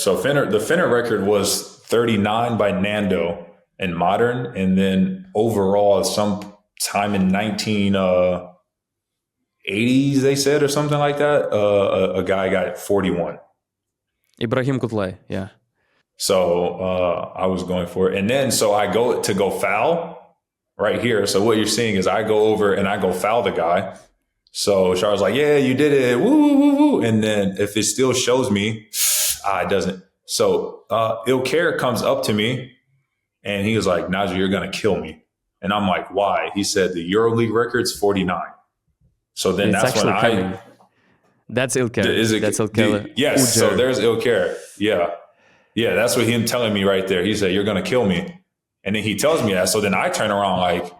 So the Finner record was 39 by Nando in modern, and then overall, sometime in 1980s, they said, or something like that, a guy got 41. Ibrahim Kutlay, yeah. So I was going for it. And then so I go foul right here. So what you're seeing is I go over and I go foul the guy. So Char's like, yeah, you did it. Woo, woo, woo, woo. And then if it still shows me, it doesn't. So Ilker comes up to me and he was like, Nigel, you're going to kill me. And I'm like, why? He said the EuroLeague record's 49. So then It's that's when coming. That's Ilker. That's Ilker. Yes, so there's Ilker. Yeah. Yeah, that's what him telling me right there. He said, you're going to kill me. And then he tells me that. So then I turn around like,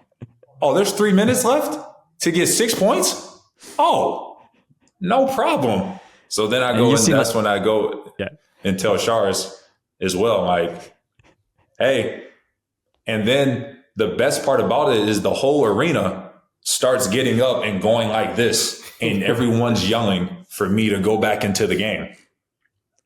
oh, there's 3 minutes left to get 6 points? Oh, no problem. So then I go, and that's when I go and tell Shars as well, like, hey. And then the best part about it is the whole arena starts getting up and going like this. And everyone's yelling for me to go back into the game.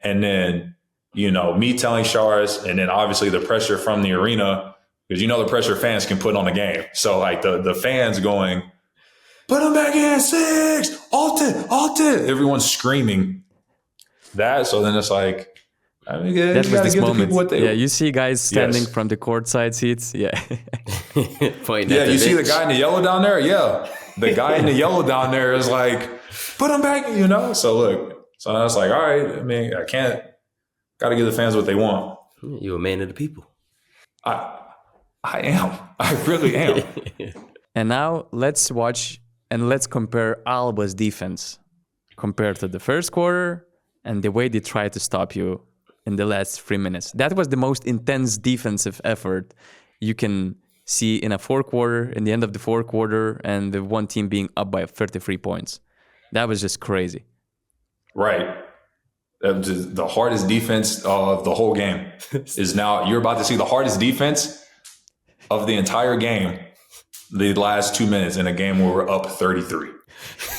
And then, me telling Shars, and then obviously the pressure from the arena, because the pressure fans can put on a game. So like the fans going, put him back in 6, alt it. Everyone's screaming that. So then it's like, that was this moment. You see guys standing from the courtside seats. Yeah. You see the guy in the yellow down there? Yeah. The guy in the yellow down there is like, put him back, So look, so I was like, all right, I can't, got to give the fans what they want. You're a man of the people. I am. I really am. And now let's watch and let's compare Alba's defense compared to the first quarter and the way they tried to stop you in the last 3 minutes. That was the most intense defensive effort you can see in a fourth quarter, in the end of the fourth quarter, and the one team being up by 33 points. That was just crazy. Right. The hardest defense of the whole game is now. You're about to see the hardest defense of the entire game, the last 2 minutes in a game where we're up 33.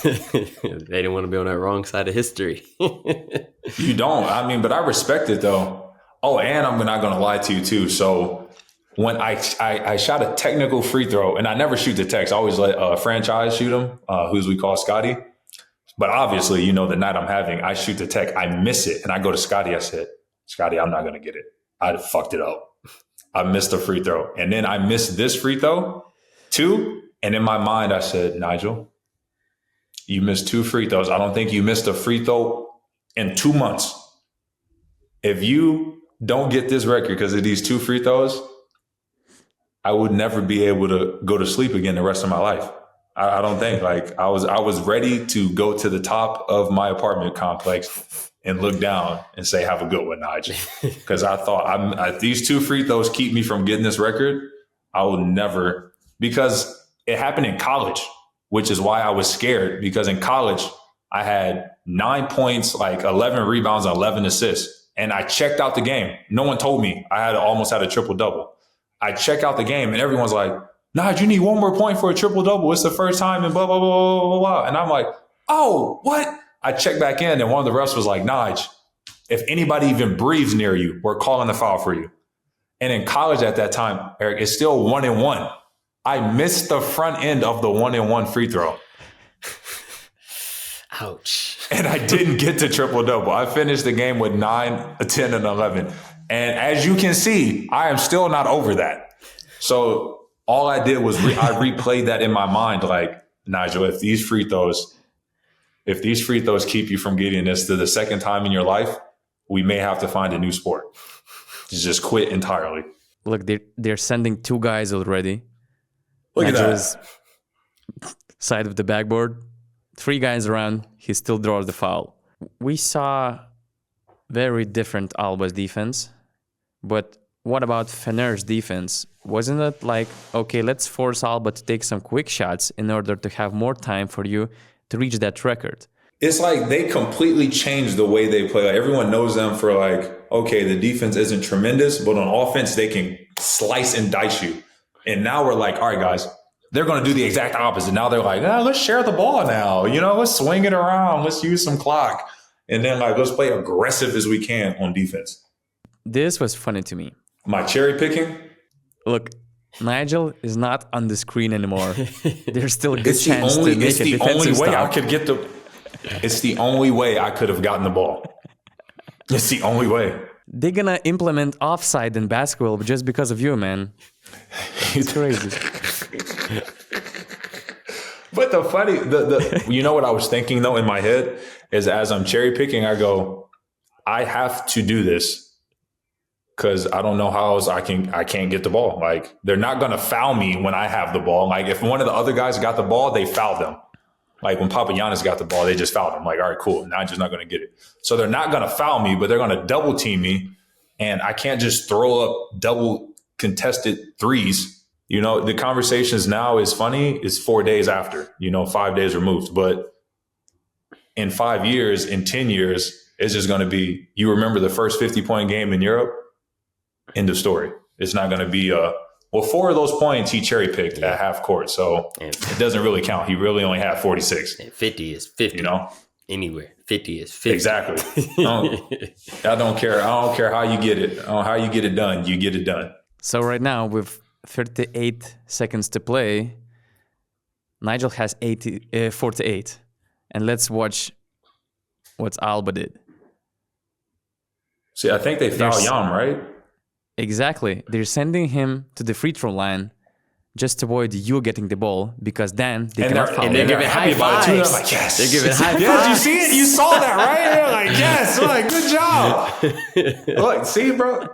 They didn't want to be on that wrong side of history. You don't. But I respect it though. Oh, and I'm not going to lie to you too. So when I shot a technical free throw, and I never shoot the techs, I always let franchise shoot them, who's we call Scotty. But obviously, the night I'm having, I shoot the tech, I miss it. And I go to Scotty, I said, Scotty, I'm not going to get it. I fucked it up. I missed a free throw. And then I missed this free throw too. And in my mind, I said, Nigel, you missed 2 free throws. I don't think you missed a free throw in 2 months. If you don't get this record because of these 2 free throws, I would never be able to go to sleep again the rest of my life. I don't think. Like I was ready to go to the top of my apartment complex and look down and say, have a good one, Nigel. Because I thought these 2 free throws keep me from getting this record. I will never, because it happened in college, which is why I was scared, because in college I had 9 points, like 11 rebounds, and 11 assists. And I checked out the game. No one told me I almost had a triple double. I check out the game and everyone's like, Nige, you need 1 more point for a triple double. It's the first time and blah, blah, blah, blah, blah, blah. And I'm like, oh, what? I checked back in and one of the refs was like, Nige, if anybody even breathes near you, we're calling the foul for you. And in college at that time, Eric, it's still 1-1. I missed the front end of the 1-1 free throw. Ouch. And I didn't get to triple double. I finished the game with 9, 10, and 11. And as you can see, I am still not over that. So all I did was I replayed that in my mind, like, Nigel, if these free throws keep you from getting this to the second time in your life, we may have to find a new sport. Just quit entirely. Look, they're sending 2 guys already. Look at that. Side of the backboard. 3 guys around. He still draws the foul. We saw very different Alba's defense, but what about Fener's defense? Wasn't it like, okay, let's force Alba to take some quick shots in order to have more time for you to reach that record? It's like they completely changed the way they play. Like everyone knows them for like, okay, the defense isn't tremendous, but on offense, they can slice and dice you. And now we're like, all right, guys, they're going to do the exact opposite. Now they're like, let's share the ball now. Let's swing it around. Let's use some clock. and then like let's play aggressive as we can on defense. This was funny to me. My cherry picking. Look, Nigel is not on the screen anymore. There's still a good It's the chance only. to make It's a the only defensive way stop. I could get the. It's the only way I could have gotten the ball. It's the only way. They're gonna implement offside in basketball just because of you, man. It's crazy. But the funny, you know what I was thinking though in my head is as I'm cherry picking, I go, I have to do this because I don't know how else I can't get the ball. Like they're not gonna foul me when I have the ball. Like if one of the other guys got the ball, they fouled them. Like when Papagiannis got the ball, they just fouled him. Like, all right, cool. Now I'm just not gonna get it. So they're not gonna foul me, but they're gonna double team me, and I can't just throw up double contested threes. You know, the conversations now is funny. It's 4 days after, 5 days removed. But in 5 years, in 10 years, it's just going to be, you remember the first 50-point game in Europe? End of story. It's not going to be, 4 of those points he cherry picked at half court. So it doesn't really count. He really only had 46. And 50 is 50. Anywhere. 50 is 50. Exactly. I don't care. I don't care how you get it. How you get it done. You get it done. So right now, with 38 seconds to play, Nigel has 48. And let's watch what Alba did. See, I think they foul Yam, right? Exactly. They're sending him to the free throw line just to avoid you getting the ball, because then they cannot foul. And they're giving high fives. Like, yes. They're giving high fives. Yes, you see it? You saw that, right? They're like, yes. They're like, good job. Look, see, bro?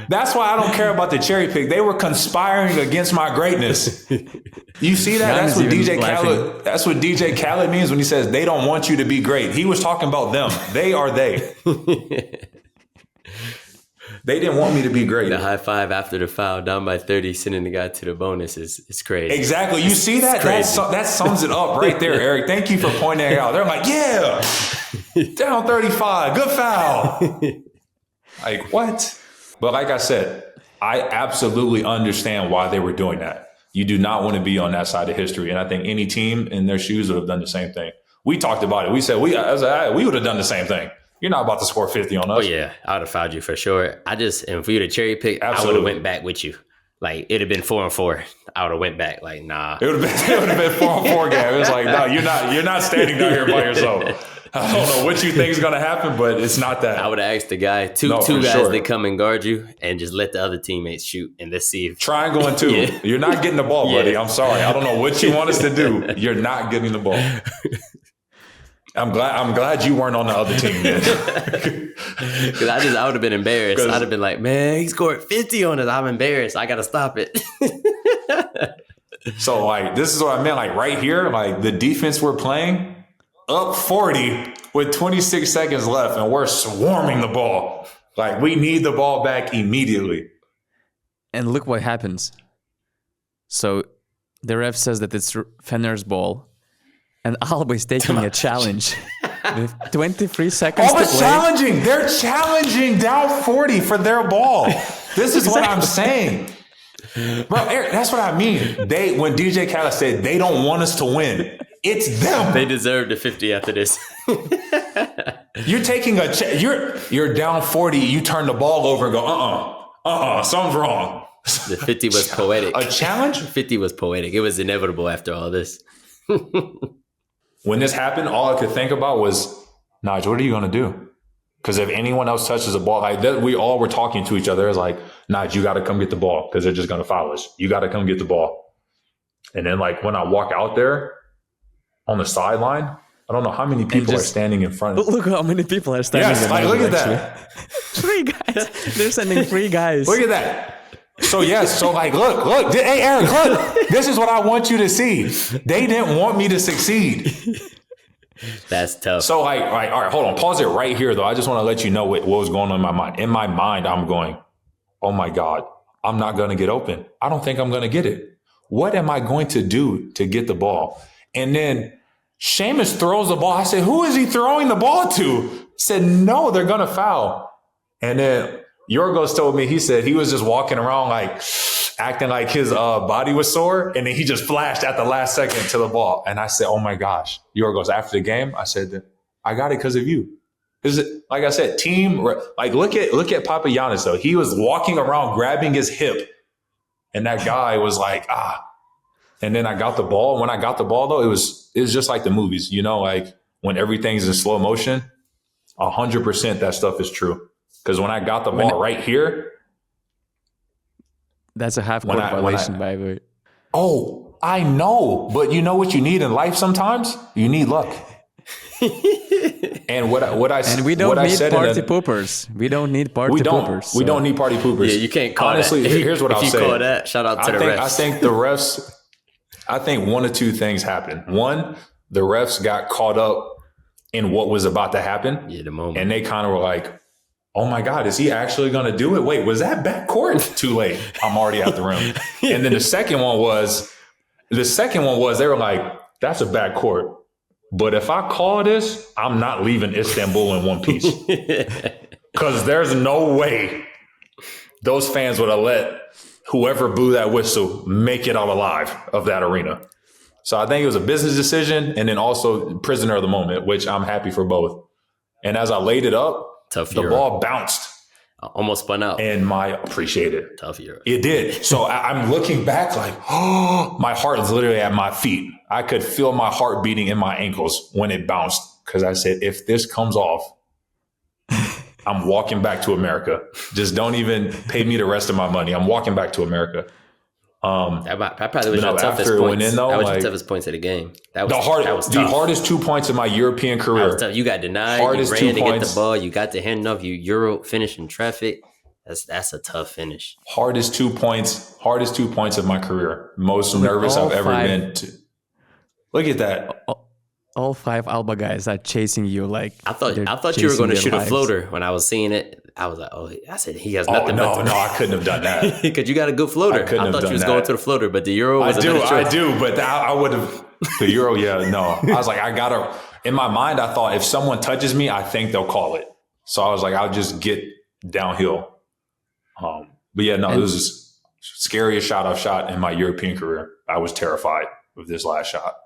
That's why I don't care about the cherry pick. They were conspiring against my greatness. You see that? That's what DJ Khaled. That's what DJ Khaled means when he says they don't want you to be great. He was talking about them. They are they. They didn't want me to be great. The high five after the foul, down by 30, sending the guy to the bonus is crazy. Exactly. You see that? That sums it up right there, Eric. Thank you for pointing it out. They're like, yeah, down 35, good foul. Like, what? But like I said, I absolutely understand why they were doing that. You do not want to be on that side of history. And I think any team in their shoes would have done the same thing. We talked about it. We said, we would have done the same thing. You're not about to score 50 on us. Oh, yeah. I would have fouled you for sure. And for you to cherry pick, I would have went back with you. Like, it'd have been 4-4. I would have went back. Like, nah. It would have been 4-4 game. It was like, no, you're not standing down here by yourself. I don't know what you think is going to happen, but it's not that. I would have asked the guy, two guys that come and guard you, and just let the other teammates shoot, and let's see if... Triangle and two. Yeah. You're not getting the ball, buddy. I'm sorry. I don't know what you want us to do. You're not getting the ball. I'm glad you weren't on the other team, man. Because I would have been embarrassed. I'd have been like, man, he scored 50 on us. I'm embarrassed. I got to stop it. So, like, this is what I meant. Like, right here, like, the defense we're playing, up 40 with 26 seconds left, and we're swarming the ball. Like, we need the ball back immediately. And look what happens. So, the ref says that it's Fener's ball. And Alba is taking a challenge with 23 seconds to play. Challenging. They're challenging down 40 for their ball. This is what I'm saying. Bro, Eric, that's what I mean. When DJ Khaled said they don't want us to win, it's them. They deserve the 50 after this. You're taking you're down 40, you turn the ball over and go, something's wrong. The 50 was poetic. A challenge? 50 was poetic. It was inevitable after all this. When this happened, all I could think about was, Nigel, what are you going to do? Because if anyone else touches the ball, like that, we all were talking to each other. It's like, Nigel, you got to come get the ball because they're just going to foul us. You got to come get the ball. And then, like, when I walk out there on the sideline, I don't know how many people are standing in front of me. Look how many people are standing Yes, like, look at that. 3 guys. They're sending 3 guys. Look at that. So, yes. So, like, look. Hey, Eric, look. This is what I want you to see. They didn't want me to succeed. That's tough. So, like, all right, hold on. Pause it right here, though. I just want to let you know what was going on in my mind. In my mind, I'm going, oh, my God, I'm not going to get open. I don't think I'm going to get it. What am I going to do to get the ball? And then Seamus throws the ball. I said, who is he throwing the ball to? He said, no, they're going to foul. And then Yorgos told me, he said he was just walking around like acting like his body was sore. And then he just flashed at the last second to the ball. And I said, oh my gosh, Yorgos, after the game, I said, I got it because of you. Is it, like I said, like look at Papa Giannis though. He was walking around grabbing his hip, and that guy was like, ah. And then I got the ball. When I got the ball though, it was just like the movies, like when everything's in slow motion. 100% that stuff is true. Because when I got the ball right here, that's a half-court violation, by the way. Oh, I know, but you know what you need in life sometimes? You need luck. And we don't need party poopers. We don't need party poopers. We don't need party poopers. Yeah, you can't call Honestly, that. Here's what I'll say. If you call that, shout out to the refs. I think the refs, I think one of two things happened. One, the refs got caught up in what was about to happen. Yeah, the moment. And they kind of were like, oh my God, is he actually going to do it? Wait, was that backcourt? Too late. I'm already out the rim. And then the second one was, they were like, that's a backcourt. But if I call this, I'm not leaving Istanbul in one piece. Because there's no way those fans would have let whoever blew that whistle make it out alive of that arena. So I think it was a business decision and then also prisoner of the moment, which I'm happy for both. And as I laid it up, the ball bounced. Almost spun out. And appreciate it. Tough year. It did. So I'm looking back like, oh, my heart is literally at my feet. I could feel my heart beating in my ankles when it bounced. Because I said, if this comes off, I'm walking back to America. Just don't even pay me the rest of my money. I'm walking back to America. That probably was your toughest points. That was your toughest points of the game. That was the hardest 2 points of my European career. You got denied. Hardest you ran to get the ball. You got the hand up. You Euro finish in traffic. That's a tough finish. Hardest 2 points of my career. Most nervous I've ever been. Look at that. All 5 Alba guys are chasing you like I thought you were going to shoot a floater when I was seeing it. I was like, I said he has nothing. No, I couldn't have done that because you got a good floater. I thought you was going to the floater, but the Euro was I do, but I would have the Euro. Yeah, no. I was like, I gotta. In my mind, I thought if someone touches me, I think they'll call it. So I was like, I'll just get downhill. But yeah, no, it was the scariest shot I've shot in my European career. I was terrified of this last shot.